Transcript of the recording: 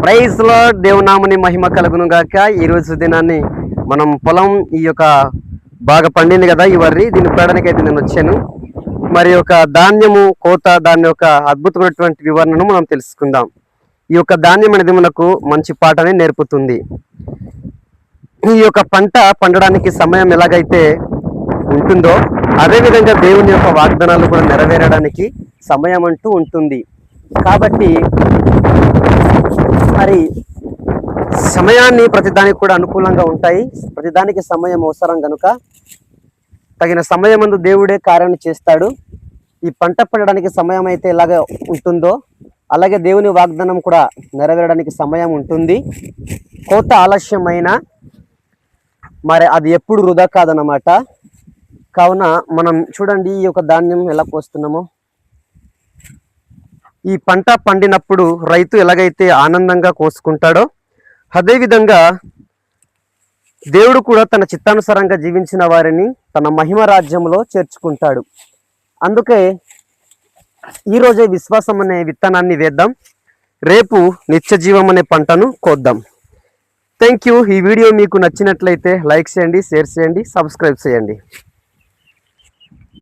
Praise lord, దేవునామని మహిమ కలుగును గాక. ఈ రోజు దినాన్ని మనం పొలం ఈ యొక్క బాగా పండింది కదా, ఈ వర్రి దీన్ని కోయడానికి అయితే నేను వచ్చాను. మరి యొక్క ధాన్యము కోత, దాని యొక్క అద్భుతమైనటువంటి వివరణను మనం తెలుసుకుందాం. ఈ యొక్క ధాన్యం అనేది మనకు మంచి పాటని నేర్పుతుంది. ఈ యొక్క పంట పండడానికి సమయం ఎలాగైతే ఉంటుందో అదేవిధంగా దేవుని యొక్క వాగ్దానాలు కూడా నెరవేరడానికి సమయం అంటూ ఉంటుంది. కాబట్టి మరి సమయాన్ని ప్రతిదానికి కూడా అనుకూలంగా ఉంటాయి. ప్రతిదానికి సమయం అవసరం కనుక తగిన సమయమందు దేవుడే కార్యాన్ని చేస్తాడు. ఈ పంట పండడానికి సమయం అయితే ఎలాగ ఉంటుందో అలాగే దేవుని వాగ్దానం కూడా నెరవేరడానికి సమయం ఉంటుంది. కోత ఆలస్యమైన మరి అది ఎప్పుడు వృధా కాదన్నమాట. కావున మనం చూడండి ఈ యొక్క ధాన్యం ఎలా కోస్తున్నామో. ఈ పంట పండినప్పుడు రైతు ఎలాగైతే ఆనందంగా కోసుకుంటాడో అదేవిధంగా దేవుడు కూడా తన చిత్తానుసారంగా జీవించిన వారిని తన మహిమ రాజ్యంలో చేర్చుకుంటాడు. అందుకే ఈరోజే విశ్వాసం అనే విత్తనాన్ని వేద్దాం, రేపు నిత్య జీవం అనే పంటను కోద్దాం. Thank you. ఈ వీడియో మీకు నచ్చినట్లయితే లైక్ చేయండి, షేర్ చేయండి, సబ్స్క్రైబ్ చేయండి.